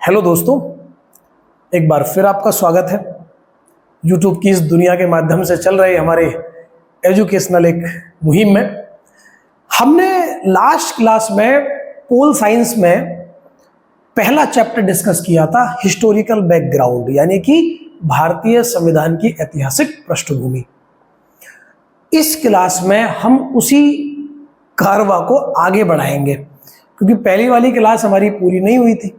Hello दोस्तों, एक बार फिर आपका स्वागत है। YouTube की इस दुनिया के माध्यम से चल रहे हमारे एजुकेशनल एक मुहिम में हमने लास्ट क्लास में पोल साइंस में पहला चैप्टर डिस्कस किया था, हिस्टोरिकल बैकग्राउंड, यानी कि भारतीय संविधान की ऐतिहासिक पृष्ठभूमि। इस क्लास में हम उसी कारवा को आगे बढ़ाएंगे, क्योंकि पहली वाली क्लास हमारी पूरी नहीं हुई थी।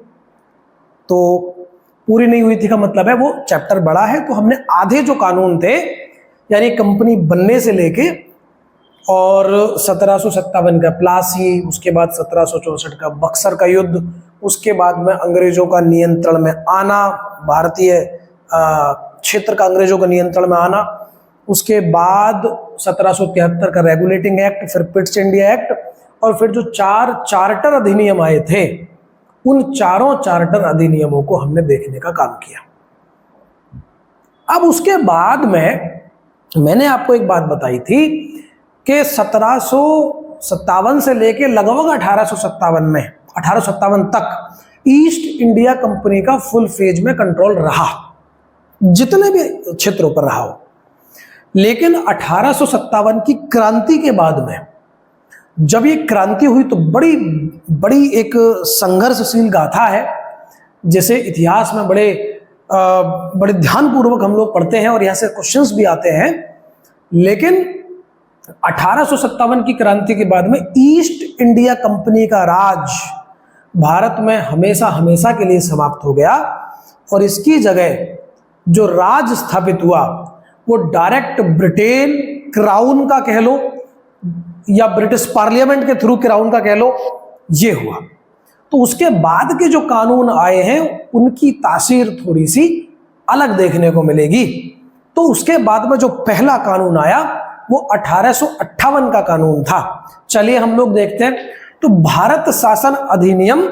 तो पूरी नहीं हुई थी का मतलब है वो चैप्टर बड़ा है, तो हमने आधे जो कानून थे, यानी कंपनी बनने से लेके और 1757 का प्लासी, उसके बाद 1764 का बक्सर का युद्ध, उसके बाद में अंग्रेजों का नियंत्रण में आना, भारतीय क्षेत्र का अंग्रेजों का नियंत्रण में आना, उसके बाद 1773 का रेगुलेटिंग एक्ट, फिर पिट्स इंडिया एक्ट, और फिर जो 4 चार्टर अधिनियम आए थे, उन चारों चार्टर अधिनियमों को हमने देखने का काम किया। अब उसके बाद में मैंने आपको एक बात बताई थी कि 1757 से लेके लगभग 1857 तक ईस्ट इंडिया कंपनी का फुल फेज में कंट्रोल रहा, जितने भी क्षेत्रों पर रहा हो। लेकिन 1857 की क्रांति के बाद में जब ये क्रांति हुई तो बड़ी बड़ी एक संघर्षशील गाथा है, जैसे इतिहास में बड़े ध्यानपूर्वक हम लोग पढ़ते हैं और यहाँ से क्वेश्चंस भी आते हैं। लेकिन 1857 की क्रांति के बाद में ईस्ट इंडिया कंपनी का राज भारत में हमेशा हमेशा के लिए समाप्त हो गया, और इसकी जगह जो राज स्थापित हुआ वो डायरेक्ट ब्रिटेन क्राउन का कह लो या ब्रिटिश पार्लियामेंट के थ्रू क्राउन का कह लो, ये हुआ। तो उसके बाद के जो कानून आए हैं उनकी तासीर थोड़ी सी अलग देखने को मिलेगी। तो उसके बाद में जो पहला कानून आया वो 1858 का कानून था। चलिए हम लोग देखते हैं। तो भारत शासन अधिनियम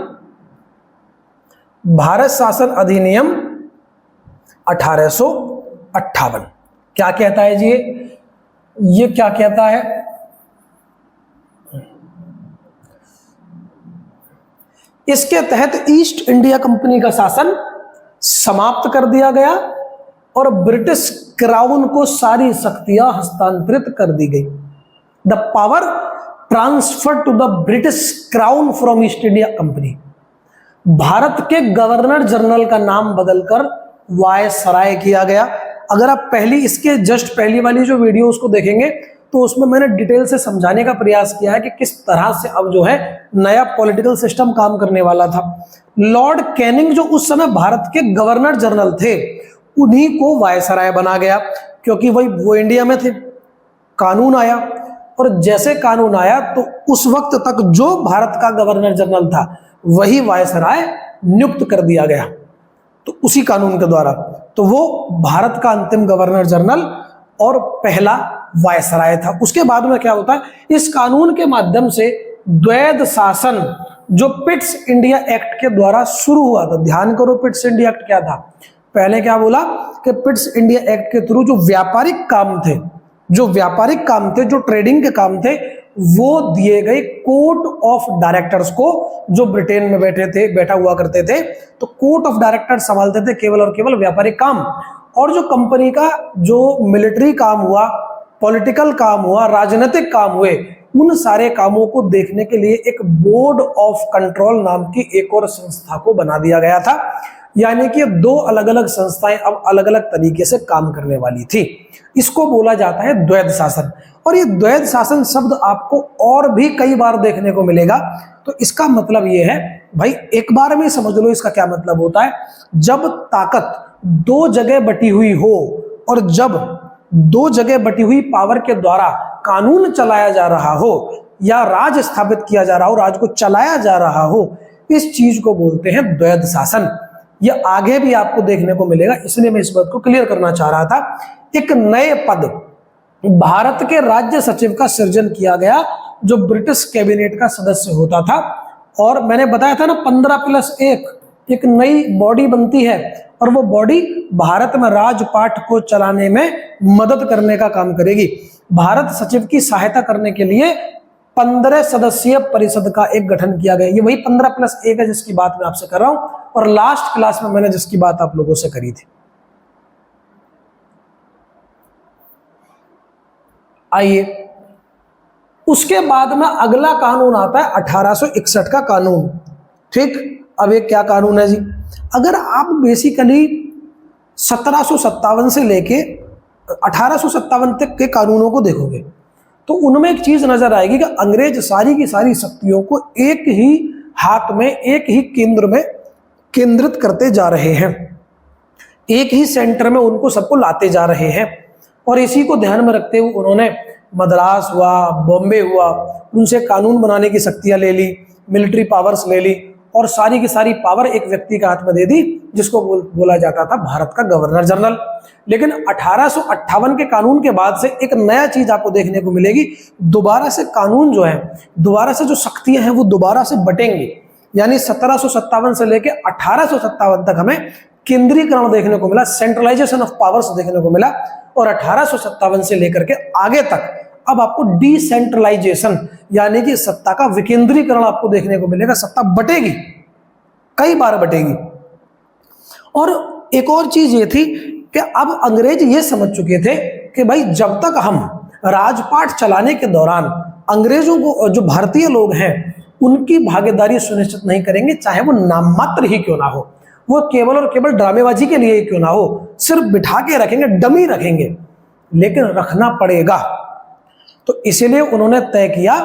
1858 क्या कहता है जी? ये क्या कहता है? इसके तहत ईस्ट इंडिया कंपनी का शासन समाप्त कर दिया गया और ब्रिटिश क्राउन को सारी शक्तियां हस्तांतरित कर दी गई। The power transfer to the British crown from East India company. भारत के गवर्नर जनरल का नाम बदलकर वायसराय किया गया। अगर आप इसके जस्ट पहली वाली जो वीडियो उसको देखेंगे तो उसमें मैंने डिटेल से समझाने का प्रयास किया है कि किस तरह से अब जो है नया पॉलिटिकल सिस्टम काम करने वाला था। लॉर्ड कैनिंग जो उस समय भारत के गवर्नर जनरल थे, उन्हीं को वायसराय बना गया, क्योंकि वो इंडिया में थे। कानून आया और जैसे कानून आया तो उस वक्त तक जो भारत का गवर्नर जनरल था वही वायसराय नियुक्त कर दिया गया, तो उसी कानून के द्वारा। तो वो भारत का अंतिम गवर्नर जनरल और पहला वायसराय था। उसके बाद में क्या होता है, इस कानून के माध्यम से द्वैध शासन जो पिट्स इंडिया एक्ट के द्वारा शुरू हुआ था। ध्यान करो, पिट्स इंडिया एक्ट क्या था? पहले क्या बोला कि पिट्स इंडिया एक्ट के थ्रू जो व्यापारिक काम थे, जो ट्रेडिंग के काम थे, वो दिए गए कोर्ट ऑफ डायरेक्टर्स को, जो ब्रिटेन में बैठा हुआ करते थे। तो कोर्ट ऑफ डायरेक्टर्स संभालते थे केवल और केवल व्यापारिक काम, और जो कंपनी का जो मिलिट्री काम हुआ, पॉलिटिकल काम हुआ, राजनीतिक काम हुए, उन सारे कामों को देखने के लिए एक बोर्ड ऑफ कंट्रोल नाम की एक और संस्था को बना दिया गया था। यानी कि 2 अलग अलग संस्थाएं अब अलग अलग तरीके से काम करने वाली थी। इसको बोला जाता है द्वैध शासन। और ये द्वैध शासन शब्द आपको और भी कई बार देखने को मिलेगा। तो इसका मतलब ये है भाई, एक बार में समझ लो इसका क्या मतलब होता है। जब ताकत 2 जगह बटी हुई हो और जब 2 जगह बटी हुई पावर के द्वारा कानून चलाया जा रहा हो या राज स्थापित किया जा रहा हो, राज को चलाया जा रहा हो, इस चीज को बोलते हैं द्वैध शासन। यह आगे भी आपको देखने को मिलेगा, इसलिए मैं इस बात को क्लियर करना चाह रहा था। एक नए पद भारत के राज्य सचिव का सृजन किया गया, जो ब्रिटिश कैबिनेट का सदस्य होता था। और मैंने बताया था ना, 15+1 एक नई बॉडी बनती है, और वो बॉडी भारत में राजपाट को चलाने में मदद करने का काम करेगी। भारत सचिव की सहायता करने के लिए 15 सदस्यीय परिषद का एक गठन किया गया। ये वही 15+1 है जिसकी बात मैं आपसे कर रहा हूं। और लास्ट क्लास में मैंने जिसकी बात आप लोगों से करी थी। आइए, उसके बाद में अगला कानून आता है 1861 का कानून। ठीक, अब ये क्या कानून है जी? अगर आप बेसिकली 1757 से लेके 1857 तक के कानूनों को देखोगे तो उनमें एक चीज नजर आएगी कि अंग्रेज सारी की सारी शक्तियों को एक ही हाथ में, एक ही केंद्र में केंद्रित करते जा रहे हैं, एक ही सेंटर में उनको सबको लाते जा रहे हैं। और इसी को ध्यान में रखते हुए उन्होंने मद्रास हुआ, बॉम्बे हुआ, उनसे कानून बनाने की शक्तियां ले ली, मिलिट्री पावर्स ले ली और सारी की सारी पावर एक व्यक्ति के हाथ में दे दी जिसको बोला जाता था भारत का गवर्नर जनरल। लेकिन 1858 के कानून के बाद से एक नया चीज आपको देखने को मिलेगी। दोबारा से कानून जो है, दोबारा से जो शक्तियां हैं वो दोबारा से बटेंगी। यानी 1757 से लेके 1857 तक हमें केंद्रीकरण देखने को मिला, सेंट्रलाइजेशन ऑफ पावर्स देखने को मिला। और 1857 से लेकर के आगे तक अब आपको डिसेंट्रलाइजेशन यानी कि सत्ता का विकेंद्रीकरण आपको देखने को मिलेगा। सत्ता बटेगी, कई बार बटेगी। और एक और चीज ये थी कि अब अंग्रेज ये समझ चुके थे कि भाई जब तक हम राजपाट चलाने के दौरान अंग्रेजों को, जो भारतीय लोग हैं, उनकी भागीदारी सुनिश्चित नहीं करेंगे, चाहे वो नाम मात्र ही क्यों ना हो, वो केवल और केवल ड्रामेबाजी के लिए क्यों ना हो, सिर्फ बिठा के रखेंगे, डमी रखेंगे, लेकिन रखना पड़ेगा। तो इसीलिए उन्होंने तय किया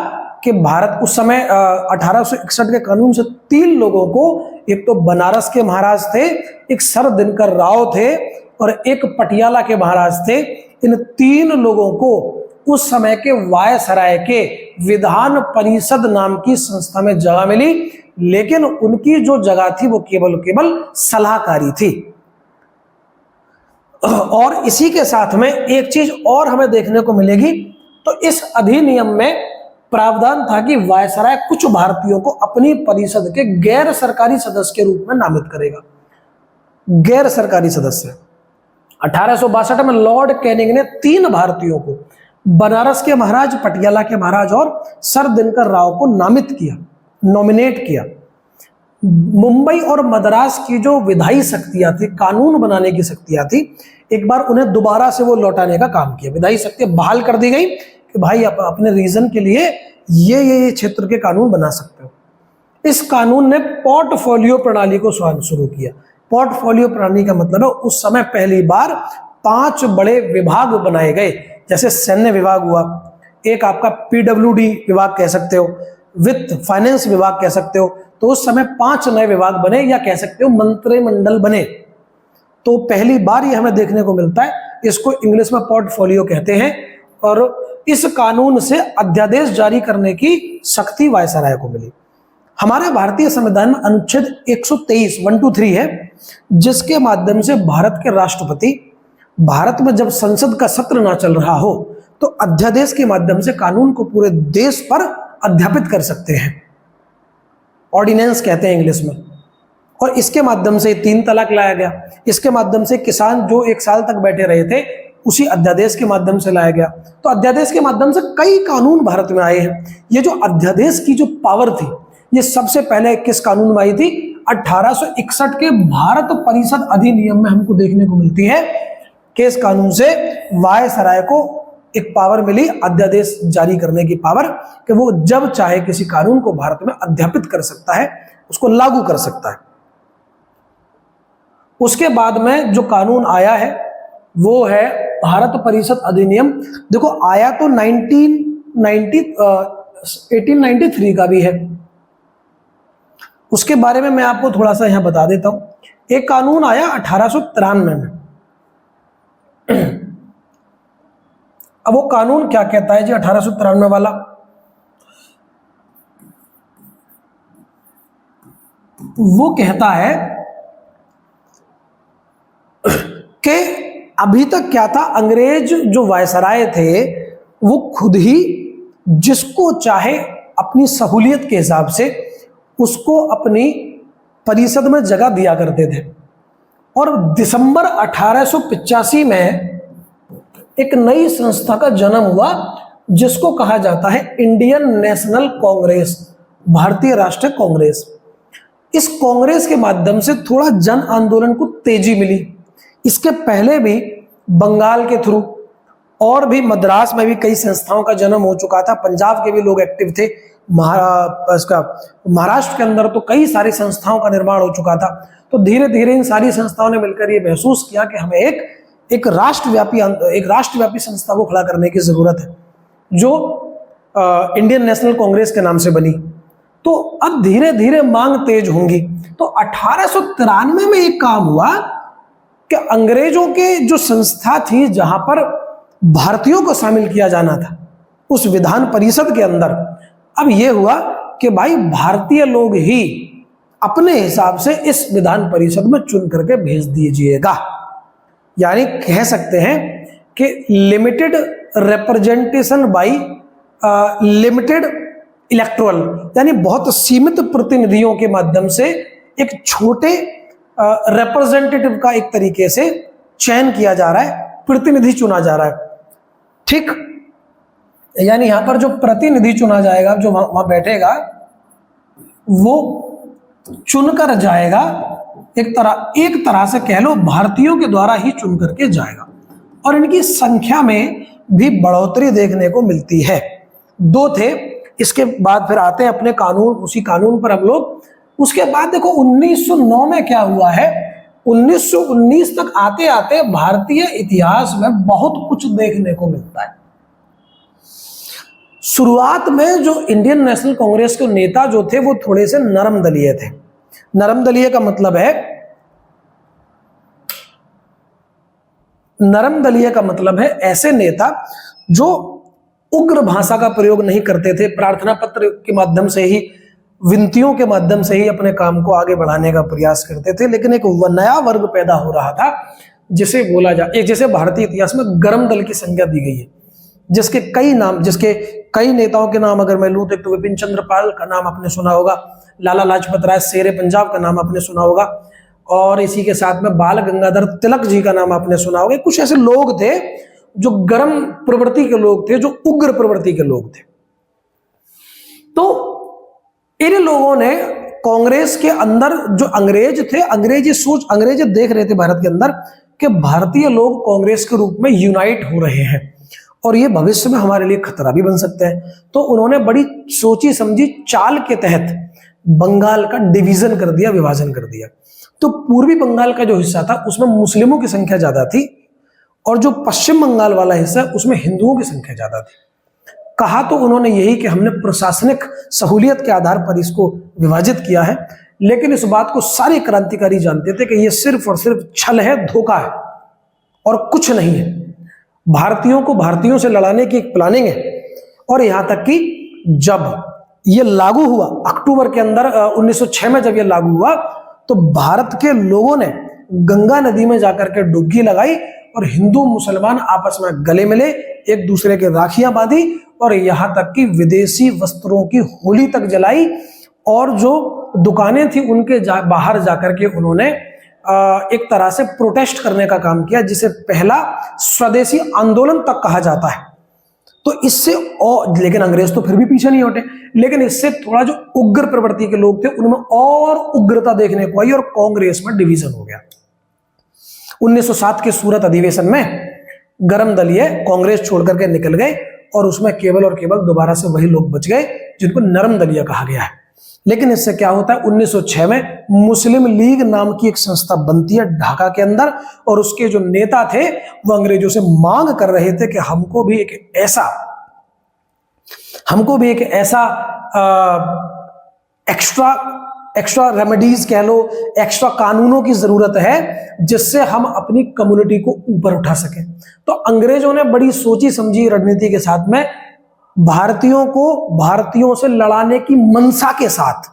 कि भारत उस समय 1861 के कानून से 3 लोगों को, एक तो बनारस के महाराज थे, एक सर दिनकर राव थे और एक पटियाला के महाराज थे। इन 3 लोगों को उस समय के वायसराय के विधान परिषद नाम की संस्था में जगह मिली, लेकिन उनकी जो जगह थी वो केवल केवल सलाहकारी थी। और इसी के साथ में एक चीज और हमें देखने को मिलेगी, तो इस अधिनियम में प्रावधान था कि वायसराय कुछ भारतीयों को अपनी परिषद के गैर सरकारी सदस्य के रूप में नामित करेगा। गैर सरकारी सदस्य 1862 में लॉर्ड कैनिंग ने 3 भारतीयों को, बनारस के महाराज, पटियाला के महाराज और सर दिनकर राव को नामित किया, नॉमिनेट किया। मुंबई और मद्रास की जो विधायी शक्तियां थी, कानून बनाने की शक्तियां थी, एक बार उन्हें दोबारा से वो लौटाने का काम किया। विधायी शक्तियां बहाल कर दी गई कि भाई आप अपने रीजन के लिए ये क्षेत्र के कानून बना सकते हो। इस कानून ने पोर्टफोलियो प्रणाली को शुरू किया। पोर्टफोलियो प्रणाली का मतलब है उस समय पहली बार 5 बड़े विभाग बनाए गए। जैसे सैन्य विभाग हुआ, एक आपका पीडब्ल्यूडी विभाग कह सकते हो, वित्त फाइनेंस विभाग कह सकते हो। तो उस समय 5 नए विभाग बने, या कह सकते हो मंत्रिमंडल बने। तो पहली बार ये हमें देखने को मिलता है, इसको इंग्लिश में पोर्टफोलियो कहते हैं। और इस कानून से अध्यादेश जारी करने की शक्ति वायसराय को मिली। हमारे भारतीय संविधान में अनुच्छेद 123 123 है, जिसके माध्यम से भारत के राष्ट्रपति भारत में जब संसद का सत्र ना चल रहा हो तो अध्यादेश के माध्यम से कानून को पूरे देश पर अध्यापित कर सकते हैं। ऑर्डिनेंस कहते हैं इंग्लिश में। और इसके माध्यम से 3 तलाक लाया गया। इसके माध्यम से किसान जो 1 साल तक बैठे रहे थे, उसी अध्यादेश के माध्यम से लाया गया। तो अध्यादेश के माध्यम से कई कानून भारत में आए हैं। ये जो अध्यादेश की जो पावर थी, ये सबसे पहले किस कानून में आई थी? 1861 के भारत परिषद अधिनियम में हमको देखने को मिलती है कि इस कानून से वायसराय को एक पावर मिली, अध्यादेश जारी करने की पावर, कि वो जब चाहे किसी कानून को भारत में अध्यापित कर सकता है, उसको लागू कर सकता है। उसके बाद में जो कानून आया है वो है भारत परिषद अधिनियम। देखो, आया तो 1893 का भी है। उसके बारे में मैं आपको थोड़ा सा यहां बता देता हूं। एक कानून आया 1893 में। अब वो कानून क्या कहता है जी? 1893 वाला, वो कहता है कि अभी तक क्या था, अंग्रेज जो वायसराय थे वो खुद ही जिसको चाहे अपनी सहूलियत के हिसाब से उसको अपनी परिषद में जगह दिया करते थे। और दिसंबर 1885 में एक नई संस्था का जन्म हुआ जिसको कहा जाता है इंडियन नेशनल कांग्रेस, भारतीय राष्ट्रीय कांग्रेस। इस कांग्रेस के माध्यम से थोड़ा जन आंदोलन को तेजी मिली। इसके पहले भी बंगाल के थ्रू और भी मद्रास में भी कई संस्थाओं का जन्म हो चुका था, पंजाब के भी लोग एक्टिव थे, महाराष्ट्र के अंदर तो कई सारी संस्थाओं का निर्माण हो चुका था। तो धीरे धीरे इन सारी संस्थाओं ने मिलकर ये महसूस किया कि हमें एक राष्ट्रव्यापी संस्था को खड़ा करने की जरूरत है, जो इंडियन नेशनल कांग्रेस के नाम से बनी। तो अब धीरे धीरे मांग तेज होंगी। तो 1893 में एक काम हुआ कि अंग्रेजों के जो संस्था थी जहां पर भारतीयों को शामिल किया जाना था उस विधान परिषद के अंदर, अब यह हुआ कि भाई भारतीय लोग ही अपने हिसाब से इस विधान परिषद में चुन करके भेज दीजिएगा। यानी कह सकते हैं कि limited representation bye limited electoral, यानी बहुत सीमित प्रतिनिधियों के माध्यम से एक छोटे रिप्रेजेंटेटिव का एक तरीके से चयन किया जा रहा है, प्रतिनिधि चुना जा रहा है। ठीक, यानी यहां पर जो प्रतिनिधि चुना जाएगा, जो वहां बैठेगा वो चुनकर जाएगा, एक तरह से कह लो भारतीयों के द्वारा ही चुन करके जाएगा। और इनकी संख्या में भी बढ़ोतरी देखने को मिलती है। 2 थे, इसके बाद फिर आते हैं अपने कानून, उसी कानून पर हम लोग। उसके बाद देखो 1909 में क्या हुआ है, 1919 तक आते आते भारतीय इतिहास में बहुत कुछ देखने को मिलता है। शुरुआत में जो इंडियन नेशनल कांग्रेस के नेता जो थे वो थोड़े से नरम दलीय थे। नरम दलीय का मतलब है ऐसे नेता जो उग्र भाषा का प्रयोग नहीं करते थे, प्रार्थना पत्र के माध्यम से ही, विनतियों के माध्यम से ही अपने काम को आगे बढ़ाने का प्रयास करते थे। लेकिन एक नया वर्ग पैदा हो रहा था जिसे बोला जैसे भारतीय इतिहास में गरम दल की संज्ञा दी गई है, जिसके कई नेताओं के नाम अगर मैं लूं तो विपिन चंद्र पाल का नाम आपने सुना होगा, लाला लाजपत राय शेरे पंजाब का नाम आपने सुना होगा, और इसी के साथ में बाल गंगाधर तिलक जी का नाम आपने सुना होगा। कुछ ऐसे लोग थे जो गर्म प्रवृत्ति के लोग थे, जो उग्र प्रवृत्ति के लोग थे। तो इन लोगों ने कांग्रेस के अंदर जो अंग्रेज थे, अंग्रेज देख रहे थे भारत के अंदर कि भारतीय लोग कांग्रेस के रूप में यूनाइट हो रहे हैं और ये भविष्य में हमारे लिए खतरा भी बन सकते हैं। तो उन्होंने बड़ी सोची समझी चाल के तहत बंगाल का डिवीजन कर दिया, विभाजन कर दिया। तो पूर्वी बंगाल का जो हिस्सा था उसमें मुस्लिमों की संख्या ज्यादा थी और जो पश्चिम बंगाल वाला हिस्सा उसमें हिंदुओं की संख्या ज्यादा थी। कहा तो उन्होंने यही कि हमने प्रशासनिक सहूलियत के आधार पर इसको विभाजित किया है, लेकिन इस बात को सारे क्रांतिकारी जानते थे कि यह सिर्फ और सिर्फ छल है, धोखा है और कुछ नहीं है। भारतीयों को भारतीयों से लड़ाने की एक प्लानिंग है। और यहां तक कि जब यह लागू हुआ अक्टूबर के अंदर 1906 में जब यह लागू हुआ तो भारत के लोगों ने गंगा नदी में जाकर के डुबकी लगाई और हिंदू मुसलमान आपस में गले मिले, एक दूसरे के राखियां बांधी और यहां तक कि विदेशी वस्त्रों की होली तक जलाई और जो दुकानें थी उनके बाहर जाकर के उन्होंने एक तरह से प्रोटेस्ट करने का काम किया, जिसे पहला स्वदेशी आंदोलन तक कहा जाता है। तो इससे लेकिन अंग्रेज तो फिर भी पीछे नहीं हटे, लेकिन इससे थोड़ा जो उग्र प्रवृत्ति के लोग थे उनमें और उग्रता देखने को आई और कांग्रेस में डिवीजन हो गया। 1907 के सूरत अधिवेशन में गरम दलीय कांग्रेस छोड़ करके निकल गए और उसमें केवल और केवल दोबारा से वही लोग बच गए जिनको नरम दलीय कहा गया है। लेकिन इससे क्या होता है, 1906 में मुस्लिम लीग नाम की एक संस्था बनती है ढाका के अंदर और उसके जो नेता थे वो अंग्रेजों से मांग कर रहे थे कि हमको भी एक ऐसा एक्स्ट्रा रेमेडीज कह लो, एक्स्ट्रा कानूनों की जरूरत है जिससे हम अपनी कम्युनिटी को ऊपर उठा सकें। तो अंग्रेजों ने बड़ी सोची समझी रणनीति के साथ में भारतीयों को भारतीयों से लड़ाने की मंशा के साथ,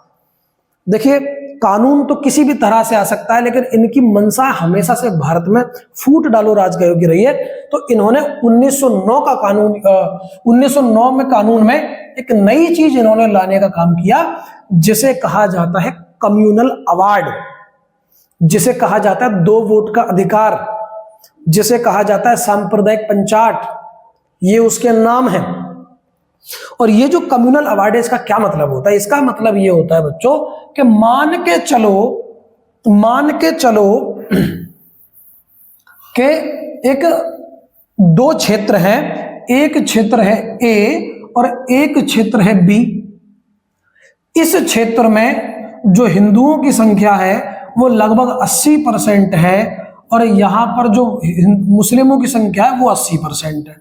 देखिए कानून तो किसी भी तरह से आ सकता है लेकिन इनकी मंशा हमेशा से भारत में फूट डालो राज की रही है। तो इन्होंने 1909 में कानून में एक नई चीज इन्होंने लाने का काम किया जिसे कहा जाता है कम्युनल अवार्ड, जिसे कहा जाता है 2 वोट का अधिकार, जिसे कहा जाता है सांप्रदायिक पंचायत, ये उसके नाम है। और ये जो कम्युनल अवार्ड है, इसका क्या मतलब होता है? इसका मतलब ये होता है बच्चों कि मान के चलो कि एक दो क्षेत्र है, एक क्षेत्र है ए और एक क्षेत्र है बी। इस क्षेत्र में जो हिंदुओं की संख्या है वो लगभग 80% है और यहां पर जो मुस्लिमों की संख्या है वो 80% है।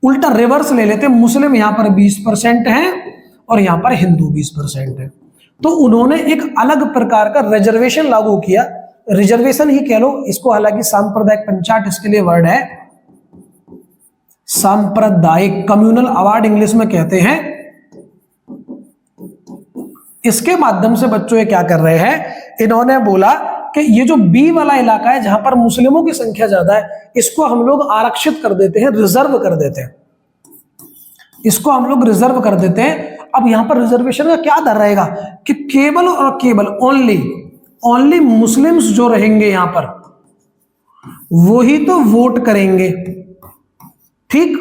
उल्टा रिवर्स ले लेते, मुस्लिम यहां पर 20% है और यहां पर हिंदू 20% है। तो उन्होंने एक अलग प्रकार का रिजर्वेशन लागू किया, रिजर्वेशन ही कह लो इसको, हालांकि सांप्रदायिक पंचाट इसके लिए वर्ड है, सांप्रदायिक कम्युनल अवार्ड इंग्लिश में कहते हैं। इसके माध्यम से बच्चों ये क्या कर रहे हैं, इन्होंने बोला कि ये जो बी वाला इलाका है जहां पर मुस्लिमों की संख्या ज्यादा है, इसको हम लोग आरक्षित कर देते हैं, रिजर्व कर देते हैं, इसको हम लोग रिजर्व कर देते हैं। अब यहां पर रिजर्वेशन का क्या दर रहेगा कि केवल और केवल ओनली मुस्लिम्स जो रहेंगे यहां पर वही तो वोट करेंगे, ठीक,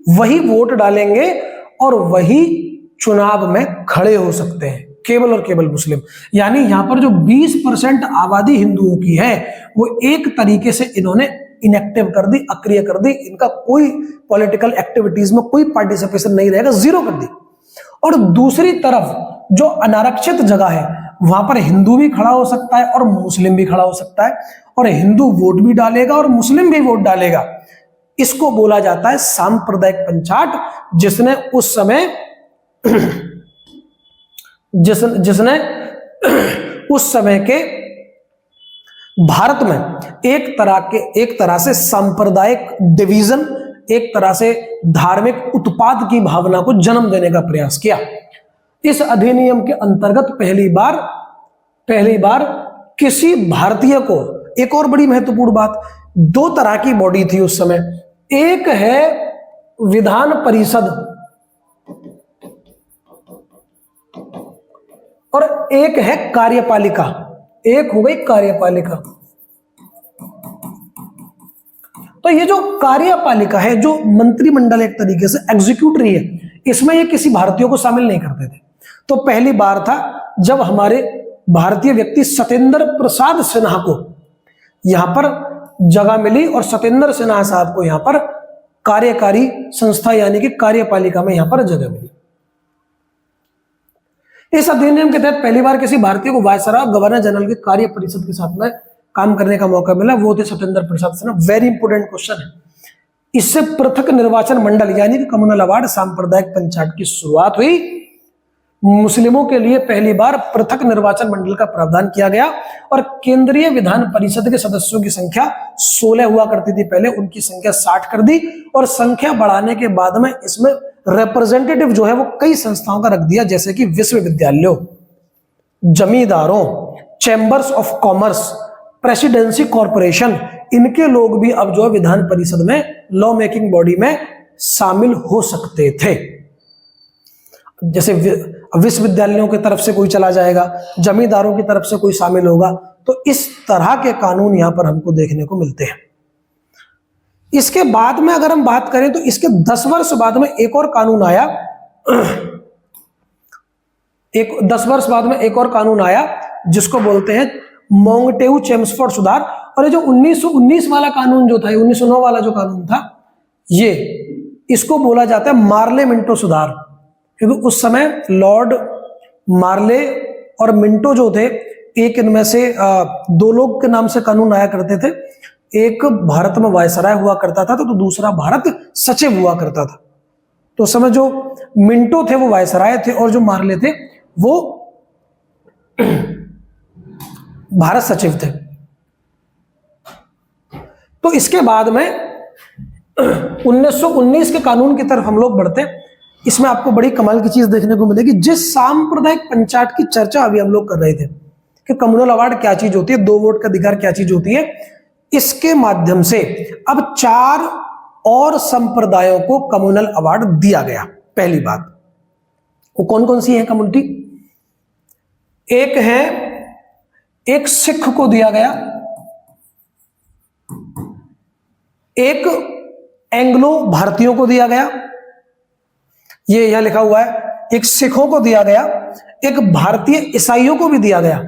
वही वोट डालेंगे और वही चुनाव में खड़े हो सकते हैं, केवल और केवल मुस्लिम। यानी यहां पर जो 20% आबादी हिंदुओं की है वो एक तरीके से इन्होंने इनएक्टिव कर दी, अक्रिय कर दी, इनका कोई पॉलिटिकल एक्टिविटीज में कोई पार्टिसिपेशन नहीं रहेगा, जीरो कर दी। और दूसरी तरफ जो अनारक्षित जगह है वहां पर हिंदू भी खड़ा हो सकता है और मुस्लिम भी खड़ा हो सकता है, और हिंदू वोट भी डालेगा और मुस्लिम भी वोट डालेगा। इसको बोला जाता है सांप्रदायिक पंचाट, जिसने उस समय जिसने उस समय के भारत में एक तरह से सांप्रदायिक डिवीजन, एक तरह से धार्मिक उत्पाद की भावना को जन्म देने का प्रयास किया। इस अधिनियम के अंतर्गत पहली बार किसी भारतीय को, एक और बड़ी महत्वपूर्ण बात, दो तरह की बॉडी थी उस समय, एक है विधान परिषद और एक है कार्यपालिका। एक हो गई कार्यपालिका। तो ये जो कार्यपालिका है, जो मंत्रिमंडल एक तरीके से एग्जीक्यूटिव है, इसमें ये किसी भारतीय को शामिल नहीं करते थे। तो पहली बार था जब हमारे भारतीय व्यक्ति सत्येंद्र प्रसाद सिन्हा को यहां पर जगह मिली और सत्येंद्र सिन्हा साहब को यहां पर कार्यकारी संस्था यानी कि कार्यपालिका में यहां पर जगह मिली। इस अधिनियम के तहत पहली बार किसी भारतीय को वायसराय गवर्नर जनरल के कार्य परिषद के साथ में काम करने का मौका मिला, वो थे Satyendra Prasad Sinha. Very important question है। इससे पृथक निर्वाचन मंडल यानी कि कम्युनल अवार्ड सांप्रदायिक पंचायत की शुरुआत हुई। मुस्लिमों के लिए पहली बार पृथक निर्वाचन मंडल का प्रावधान किया गया और केंद्रीय विधान परिषद के सदस्यों की संख्या 16 हुआ करती थी पहले, उनकी संख्या 60 कर दी और संख्या बढ़ाने के बाद में इसमें रिप्रेजेंटेटिव जो है वो कई संस्थाओं का रख दिया, जैसे कि विश्वविद्यालयों, जमींदारों, chambers of commerce, presidency corporation, इनके लोग भी अब जो है विधान परिषद में लॉ मेकिंग बॉडी में शामिल हो सकते थे। जैसे विश्वविद्यालयों की तरफ से कोई चला जाएगा, जमींदारों की तरफ से कोई शामिल होगा, तो इस तरह के कानून यहां पर हमको देखने को मिलते हैं। इसके बाद में अगर हम बात करें तो इसके 10 वर्ष बाद में एक और कानून आया, 10 वर्ष बाद में एक और कानून आया जिसको बोलते हैं मोंगटेऊ चेम्सफोर्ड सुधार। और ये जो 1919 वाला कानून जो था, 1909 वाला जो कानून था, ये इसको बोला जाता है मार्ले मिंटो सुधार, क्योंकि उस समय लॉर्ड मार्ले और मिंटो जो थे, एक इनमें से दो लोग के नाम से कानून आया करते थे। एक भारत में वायसराय हुआ करता था तो दूसरा भारत सचिव हुआ करता था। तो उस समय जो मिंटो थे वो वायसराय थे और जो मार्ले थे वो भारत सचिव थे। तो इसके बाद में 1919 के कानून की तरफ हम लोग बढ़ते। इसमें आपको बड़ी कमाल की चीज देखने को मिलेगी। जिस सांप्रदायिक पंचायत की चर्चा अभी हम लोग कर रहे थे कि कम्युनल अवार्ड क्या चीज होती है, 2 वोट का अधिकार क्या चीज होती है, इसके माध्यम से अब 4 और संप्रदायों को कम्युनल अवार्ड दिया गया। पहली बात, वो कौन कौन सी है कम्युनिटी? एक है, एक सिख को दिया गया, एक एंग्लो भारतीयों को दिया गया, ये यहां लिखा हुआ है, एक सिखों को दिया गया, एक भारतीय ईसाइयों को भी दिया गया,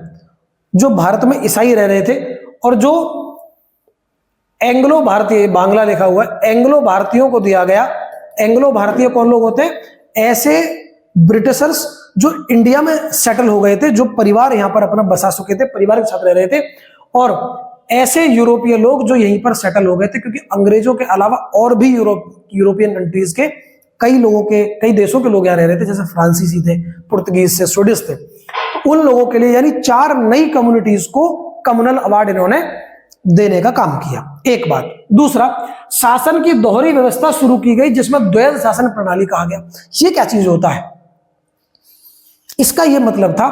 जो भारत में ईसाई रह रहे थे, और जो एंग्लो भारतीय, बांग्ला लिखा हुआ है, एंग्लो भारतीयों को दिया गया। एंग्लो भारतीय कौन लोग होते हैं? ऐसे ब्रिटिशर्स जो इंडिया में सेटल हो गए थे, जो परिवार यहां पर अपना बसा चुके थे, परिवार के साथ रह रहे थे, और ऐसे यूरोपीय लोग जो यहीं पर सेटल हो गए थे, क्योंकि अंग्रेजों के अलावा और भी यूरोपियन कंट्रीज के कई देशों के लोग यहाँ रह रहे थे, जैसे फ्रांसीसी थे, पुर्तगीज से, स्वीडिश थे। तो उन लोगों के लिए यानी 4 नई कम्युनिटीज को कम्युनल अवार्ड इन्होंने देने का काम किया। एक बात। दूसरा, शासन की दोहरी व्यवस्था शुरू की गई, जिसमें द्वैध शासन प्रणाली कहा गया। ये क्या चीज होता है? इसका यह मतलब था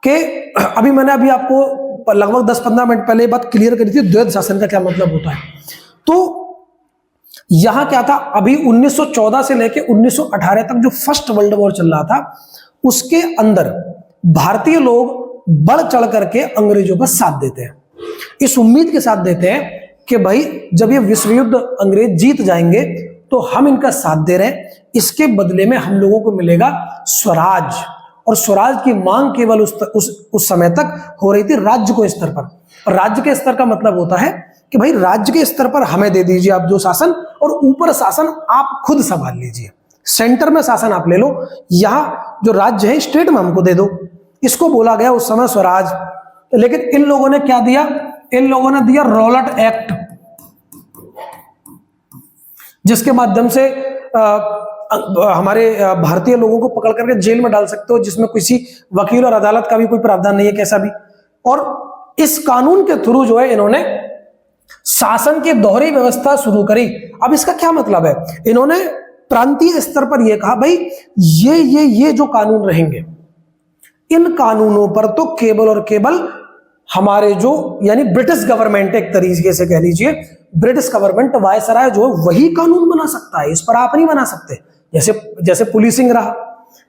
कि अभी आपको लगभग 10-15 मिनट पहले बात क्लियर करी थी, द्वैध शासन का क्या मतलब होता है। तो यहां क्या था, अभी 1914 से लेकर 1918 तक जो फर्स्ट वर्ल्ड वॉर चल रहा था, उसके अंदर भारतीय लोग बढ़ चढ़ करके अंग्रेजों का साथ देते हैं, इस उम्मीद के साथ देते हैं कि भाई जब ये विश्व युद्ध अंग्रेज जीत जाएंगे तो हम इनका साथ दे रहे हैं, इसके बदले में हम लोगों को मिलेगा स्वराज। और स्वराज की मांग केवल उस समय तक हो रही थी राज्य को स्तर पर। और राज्य के स्तर का मतलब होता है कि भाई राज्य के स्तर पर हमें दे दीजिए आप जो शासन, और ऊपर शासन आप खुद संभाल लीजिए, सेंटर में शासन आप ले लो, यहां जो राज्य है स्टेट में हमको दे दो। इसको बोला गया उस समय स्वराज। लेकिन इन लोगों ने क्या दिया? इन लोगों ने दिया रॉलेट एक्ट, जिसके माध्यम से हमारे भारतीय लोगों को पकड़ करके जेल में डाल सकते हो, जिसमें किसी वकील और अदालत का भी कोई प्रावधान नहीं है कैसा भी। और इस कानून के थ्रू जो है इन्होंने शासन की दोहरी व्यवस्था शुरू करी। अब इसका क्या मतलब है? इन्होंने प्रांतीय स्तर पर यह कहा भाई ये जो कानून रहेंगे, इन कानूनों पर तो केवल और केवल हमारे जो यानी ब्रिटिश गवर्नमेंट, एक तरीके से कह लीजिए ब्रिटिश गवर्नमेंट, वायसराय जो है वही कानून बना सकता है, इस पर आप नहीं बना सकते। जैसे पुलिसिंग रहा,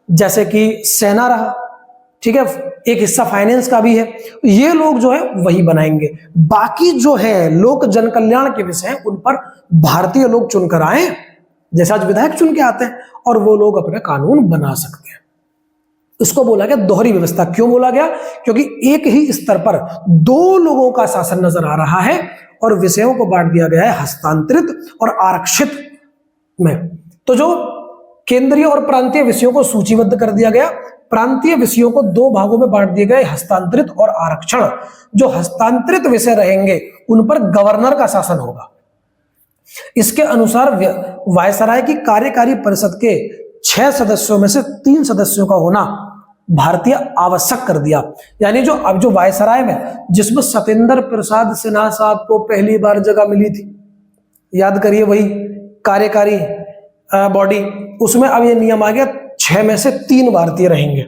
जैसे कि सेना रहा, ठीक है, एक हिस्सा फाइनेंस का भी है, ये लोग जो है वही बनाएंगे। बाकी जो है लोक जन कल्याण के विषय उन पर भारतीय लोग चुनकर आए, जैसे आज विधायक चुन के आते हैं, और वो लोग अपने कानून बना सकते हैं। इसको बोला गया दोहरी व्यवस्था। क्यों बोला गया? क्योंकि एक ही स्तर पर 2 लोगों का शासन नजर आ रहा है और विषयों को बांट दिया गया है हस्तांतरित और आरक्षित में। तो जो केंद्रीय और प्रांतीय विषयों को सूचीबद्ध कर दिया गया, प्रांतीय विषयों को 2 भागों में बांट दिए गए, हस्तांतरित और आरक्षण। जो हस्तांतरित विषय रहेंगे उन पर गवर्नर का शासन होगा। इसके अनुसार वायसराय की कार्यकारी परिषद के 6 सदस्यों में से 3 सदस्यों का होना भारतीय आवश्यक कर दिया। यानी जो वायसराय में, जिसमें सत्येंद्र प्रसाद सिन्हा साहब को पहली बार जगह मिली थी, याद करिए, वही कार्यकारी बॉडी, उसमें अब ये नियम आ गया 6 में से 3 भारतीय रहेंगे।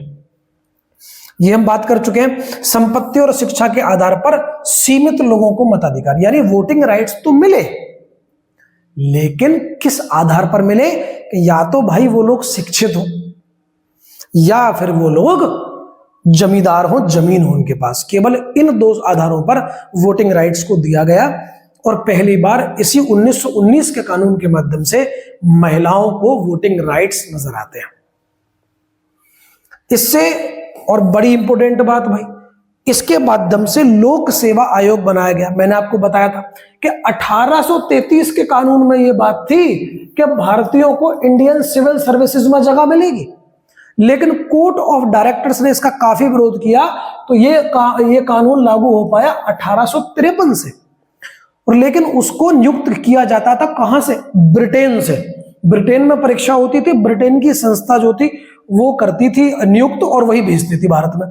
ये हम बात कर चुके हैं। संपत्ति और शिक्षा के आधार पर सीमित लोगों को मताधिकार, यानी वोटिंग राइट्स तो मिले, लेकिन किस आधार पर मिले? या तो भाई वो लोग शिक्षित हो, या फिर वो लोग जमींदार हो, जमीन हो उनके पास। केवल इन 2 आधारों पर वोटिंग राइट्स को दिया गया। और पहली बार इसी 1919 के कानून के माध्यम से महिलाओं को वोटिंग राइट्स नजर आते हैं। इससे और बड़ी इंपॉर्टेंट बात भाई, इसके माध्यम से लोक सेवा आयोग बनाया गया। मैंने आपको बताया था कि 1833 के कानून में यह बात थी कि भारतीयों को इंडियन सिविल सर्विसेज में जगह मिलेगी, लेकिन कोर्ट ऑफ डायरेक्टर्स ने इसका काफी विरोध किया, तो ये कानून लागू हो पाया 1853 से। और लेकिन उसको नियुक्त किया जाता था कहां से? ब्रिटेन से। ब्रिटेन में परीक्षा होती थी, ब्रिटेन की संस्था जो थी वो करती थी नियुक्त और वही भेजती थी भारत में,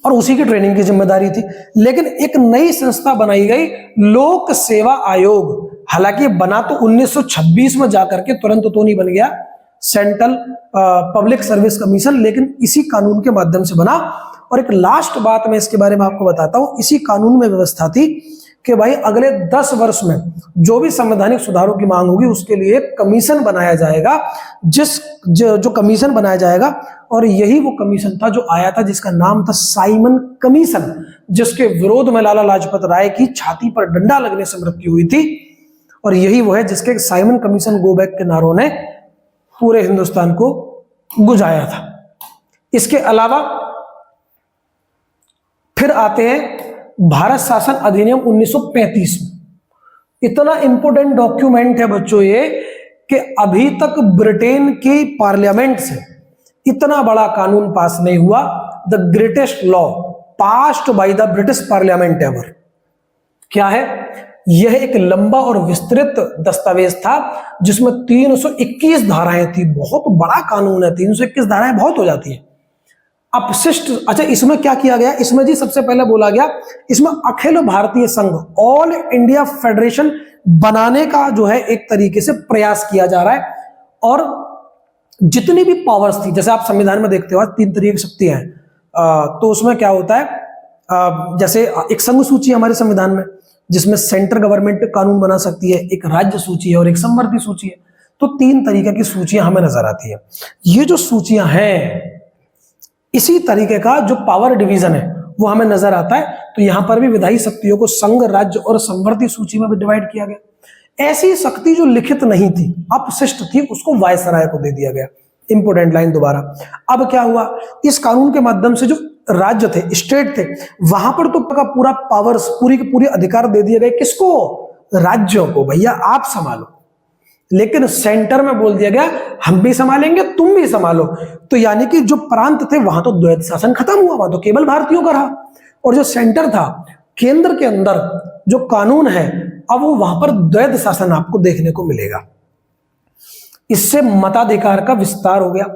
और उसी की ट्रेनिंग की जिम्मेदारी थी। लेकिन एक नई संस्था बनाई गई, लोक सेवा आयोग। हालांकि बना तो 1926 में जाकर के, तुरंत तो नहीं बन गया, सेंट्रल पब्लिक सर्विस कमीशन, लेकिन इसी कानून के माध्यम से बना। और एक लास्ट बात मैं इसके बारे में आपको बताता हूं। इसी कानून में व्यवस्था थी कि भाई अगले 10 वर्ष में जो भी संवैधानिक सुधारों की मांग होगी उसके लिए कमीशन बनाया जाएगा, जो कमीशन बनाया जाएगा। और यही वो कमीशन था जो आया था, जिसका नाम था साइमन कमीशन, जिसके विरोध में लाला लाजपत राय की छाती पर डंडा लगने से मृत्यु हुई थी। और यही वो है जिसके साइमन कमीशन गो बैक के नारों ने पूरे हिंदुस्तान को गुजाया था। इसके अलावा फिर आते हैं भारत शासन अधिनियम 1935 में। इतना इंपोर्टेंट डॉक्यूमेंट है बच्चों ये कि अभी तक ब्रिटेन की पार्लियामेंट से इतना बड़ा कानून पास नहीं हुआ। The greatest law passed by the British parliament ever. क्या है यह? एक लंबा और विस्तृत दस्तावेज था जिसमें 321 धाराएं थी। बहुत बड़ा कानून है, 321 धाराएं बहुत हो जाती है। अपशिष्ट, अच्छा इसमें क्या किया गया? इसमें जी सबसे पहले बोला गया इसमें अखिल भारतीय संघ ऑल इंडिया फेडरेशन बनाने का जो है एक तरीके से प्रयास किया जा रहा है। और जितनी भी पावर्स थी, जैसे आप संविधान में देखते हो 3 तरीके की शक्तियां हैं, तो उसमें क्या होता है, जैसे एक संघ सूची हमारे संविधान में जिसमें सेंट्रल गवर्नमेंट कानून बना सकती है, एक राज्य सूची है और एक समवर्ती सूची है। तो 3 तरीके की सूचियां हमें नजर आती है। ये जो सूचियां हैं इसी तरीके का जो पावर डिवीजन है वो हमें नजर आता है। तो यहां पर भी विधायी शक्तियों को संघ, राज्य और समवर्ती सूची में भी डिवाइड किया गया। ऐसी शक्ति जो लिखित नहीं थी, अपशिष्ट थी, उसको वायसराय को दे दिया गया। इंपोर्टेंट लाइन दोबारा। अब क्या हुआ, इस कानून के माध्यम से जो राज्य थे, स्टेट थे, वहां पर तो पूरा पावर्स, पूरी के पूरे अधिकार दे दिए गए। किसको? राज्यों को। भैया आप संभालो। लेकिन सेंटर में बोल दिया गया हम भी संभालेंगे, तुम भी संभालो। तो यानी कि जो प्रांत थे वहां तो द्वैत शासन खत्म हुआ, वहां तो केवल भारतीयों का रहा। और जो सेंटर था, केंद्र के अंदर जो कानून है, अब वो वहां पर द्वैत शासन आपको देखने को मिलेगा। इससे मताधिकार का विस्तार हो गया,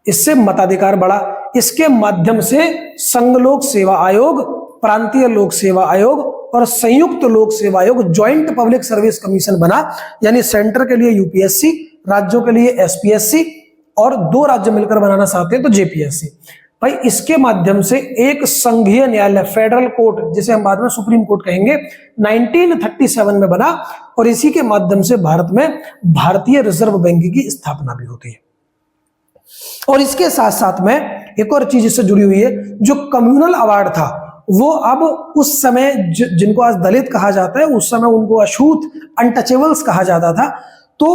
इससे मताधिकार बढ़ा। इसके माध्यम से संघ लोक सेवा आयोग, प्रांतीय लोक सेवा आयोग और संयुक्त लोक सेवा आयोग, ज्वाइंट पब्लिक सर्विस कमीशन बना। यानी सेंटर के लिए यूपीएससी, राज्यों के लिए एसपीएससी, और 2 राज्य मिलकर बनाना चाहते हैं तो जेपीएससी। भाई इसके माध्यम से एक संघीय न्यायालय, फेडरल कोर्ट, जिसे हम बाद में सुप्रीम कोर्ट कहेंगे, 1937 में बना। और इसी के माध्यम से भारत में भारतीय रिजर्व बैंक की स्थापना भी होती है। और इसके साथ साथ में एक और चीज इससे जुड़ी हुई है, जो कम्युनल अवार्ड था वो अब उस समय जिनको आज दलित कहा जाता है, उस समय उनको अछूत, अनटचेबल्स कहा जाता था। तो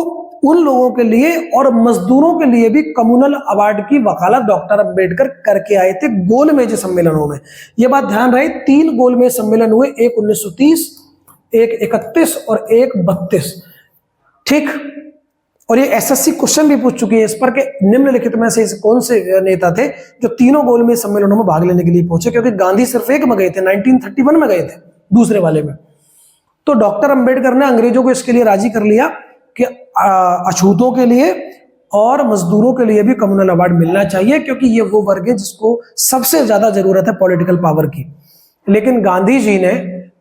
उन लोगों के लिए और मजदूरों के लिए भी कम्युनल अवार्ड की वकालत डॉक्टर अंबेडकर करके आए थे गोलमेज सम्मेलनों में। यह बात ध्यान रहे, 3 गोलमेज सम्मेलन हुए, एक 1930, एक 31 और एक 32। ठीक। और ये एसएससी क्वेश्चन भी पूछ चुकी है इस पर कि निम्नलिखित में से कौन से नेता थे जो तीनों गोलमेज सम्मेलनों में भाग लेने के लिए पहुंचे, क्योंकि गांधी सिर्फ एक में गए थे, 1931 में गए थे, दूसरे वाले में। तो डॉक्टर अंबेडकर ने अंग्रेजों को इसके लिए राजी कर लिया कि अछूतों के लिए और मजदूरों के लिए भी कम्युनल अवार्ड मिलना चाहिए, क्योंकि ये वो वर्ग है जिसको सबसे ज्यादा जरूरत है पॉलिटिकल पावर की। लेकिन गांधी जी ने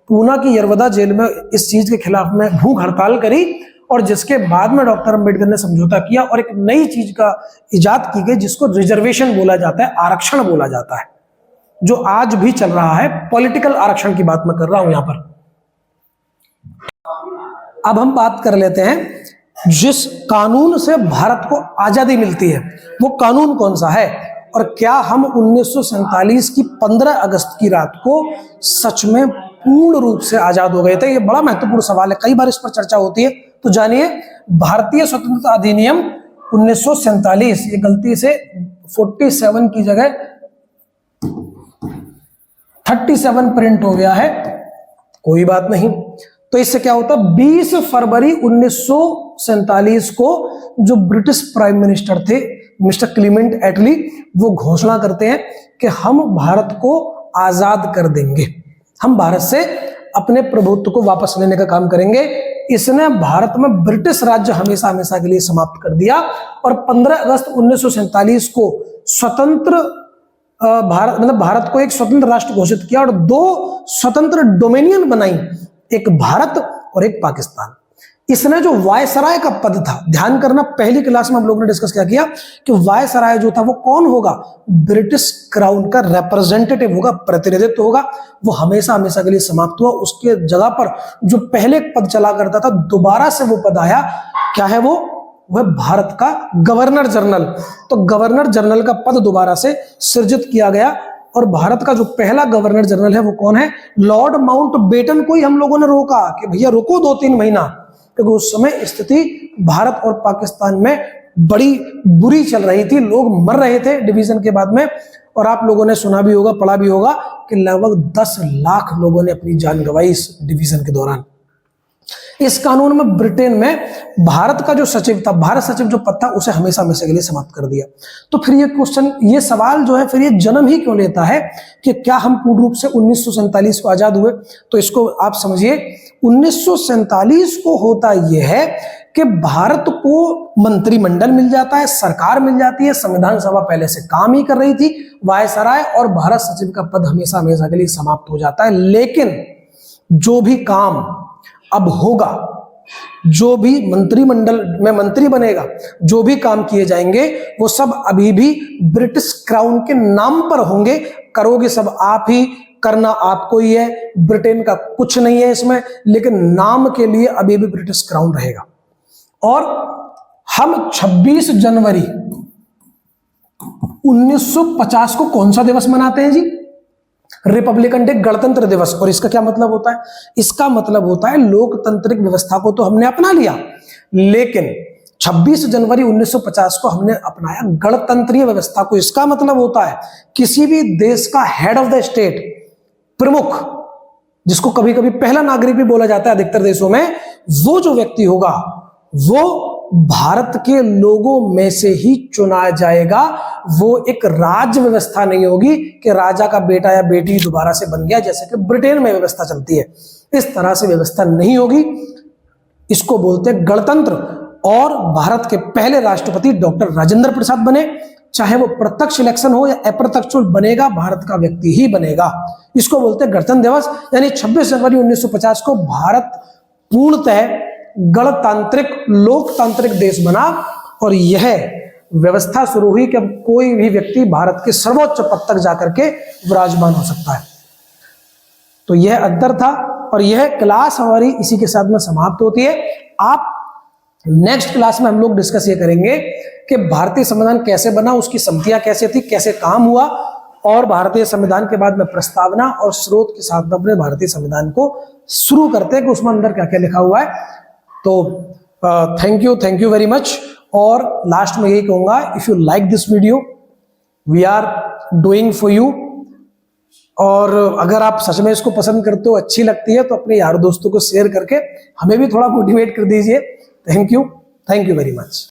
पूना की यरवदा जेल में इस चीज के खिलाफ में भूख हड़ताल करी, और जिसके बाद में डॉक्टर अंबेडकर ने समझौता किया और एक नई चीज का इजाद की गई जिसको रिजर्वेशन बोला जाता है, आरक्षण बोला जाता है, जो आज भी चल रहा है। पॉलिटिकल आरक्षण की बात मैं कर रहा हूं यहां पर। अब हम बात कर लेते हैं जिस कानून से भारत को आजादी मिलती है वो कानून कौन सा है, और क्या हम 1947 की 15 अगस्त की रात को सच में पूर्ण रूप से आजाद हो गए थे? ये बड़ा महत्वपूर्ण सवाल है, कई बार इस पर चर्चा होती है। तो जानिए, भारतीय स्वतंत्रता अधिनियम 1947, ये गलती से 47 की जगह 37 प्रिंट हो गया है, कोई बात नहीं। तो इससे क्या होता, 20 फरवरी 1947 को जो ब्रिटिश प्राइम मिनिस्टर थे मिस्टर क्लीमेंट एटली, वो घोषणा करते हैं कि हम भारत को आजाद कर देंगे, हम भारत से अपने प्रभुत्व को वापस लेने का काम करेंगे। इसने भारत में ब्रिटिश राज्य हमेशा हमेशा के लिए समाप्त कर दिया। और 15 अगस्त 1947 को स्वतंत्र भारत, मतलब भारत को एक स्वतंत्र राष्ट्र घोषित किया और 2 स्वतंत्र डोमेनियन बनाई, एक भारत और एक पाकिस्तान। इसने जो वायसराय का पद था, ध्यान करना, पहली क्लास में हम लोगों ने डिस्कस क्या किया कि वायसराय जो था वो कौन होगा, ब्रिटिश क्राउन का रिप्रेजेंटेटिव होगा, प्रतिनिधित्व होगा। वो हमेशा हमेशा के लिए समाप्त हुआ। उसके जगह पर जो पहले पद चला करता था, दोबारा से वो पद आया। क्या है वो? वह भारत का गवर्नर जनरल। तो गवर्नर जनरल का पद दोबारा से सृजित किया गया। और भारत का जो पहला गवर्नर जनरल है वो कौन है? लॉर्ड माउंटबेटन को ही हम लोगों ने रोका कि भैया रुको 2-3 महीना, क्योंकि उस समय स्थिति भारत और पाकिस्तान में बड़ी बुरी चल रही थी, लोग मर रहे थे डिवीजन के बाद में। और आप लोगों ने सुना भी होगा, पढ़ा भी होगा कि लगभग 10 लाख लोगों ने अपनी जान गंवाई इस डिवीजन के दौरान। इस कानून में ब्रिटेन में भारत का जो सचिव था, भारत सचिव जो पद था, उसे हमेशा हमेशा के लिए समाप्त कर दिया। तो फिर ये क्वेश्चन, ये सवाल जो है फिर ये जन्म ही क्यों लेता है कि क्या हम पूर्ण रूप से 1947 को आजाद हुए? तो इसको आप समझिए, 1947 को होता यह है कि भारत को मंत्रिमंडल मिल जाता है, सरकार मिल जाती है, संविधान सभा पहले से काम ही कर रही थी, वायसराय और भारत सचिव का पद हमेशा हमेशा के लिए समाप्त हो जाता है। लेकिन जो भी काम अब होगा, जो भी मंत्रिमंडल में मंत्री बनेगा, जो भी काम किए जाएंगे, वो सब अभी भी ब्रिटिश क्राउन के नाम पर होंगे। करोगे सब आप ही, करना आपको ही है, ब्रिटेन का कुछ नहीं है इसमें, लेकिन नाम के लिए अभी भी ब्रिटिश क्राउन रहेगा। और हम 26 जनवरी 1950 को कौन सा दिवस मनाते हैं जी? रिपब्लिकन डे, गणतंत्र दिवस। और इसका क्या मतलब होता है? इसका मतलब होता है लोकतांत्रिक व्यवस्था को तो हमने अपना लिया, लेकिन 26 जनवरी 1950 को हमने अपनाया गणतंत्रीय व्यवस्था को। इसका मतलब होता है किसी भी देश का हेड ऑफ द स्टेट, प्रमुख, जिसको कभी कभी पहला नागरिक भी बोला जाता है अधिकतर देशों में, वो जो व्यक्ति होगा वो भारत के लोगों में से ही चुना जाएगा। वो एक राज्य व्यवस्था नहीं होगी कि राजा का बेटा या बेटी दोबारा से बन गया, जैसे कि ब्रिटेन में व्यवस्था चलती है। इस तरह से व्यवस्था नहीं होगी। इसको बोलते हैं गणतंत्र। और भारत के पहले राष्ट्रपति डॉक्टर राजेंद्र प्रसाद बने, चाहे वो प्रत्यक्ष इलेक्शन हो या अप्रत्यक्ष बनेगा, भारत का व्यक्ति ही बनेगा। इसको बोलते हैं गणतंत्र दिवस। यानी 26 जनवरी 1950 को भारत पूर्णतः गणतांत्रिक लोकतांत्रिक देश बना और यह व्यवस्था शुरू हुई कि अब कोई भी व्यक्ति भारत के सर्वोच्च पद तक जाकर के विराजमान हो सकता है। तो यह अंतर था और यह क्लास हमारी इसी के साथ में समाप्त होती है। आप नेक्स्ट क्लास में हम लोग डिस्कस ये करेंगे कि भारतीय संविधान कैसे बना, उसकी संहिता कैसे थी, कैसे काम हुआ, और भारतीय संविधान के बाद में प्रस्तावना और स्रोत के साथ में अपने भारतीय संविधान को शुरू करते हैं कि उसमें अंदर क्या क्या लिखा हुआ है। तो थैंक यू वेरी मच। और लास्ट में यही कहूंगा, if you like this video, we are doing for you. और अगर आप सच में इसको पसंद करते हो, अच्छी लगती है, तो अपने यारों दोस्तों को शेयर करके हमें भी थोड़ा मोटिवेट कर दीजिए। Thank you very much.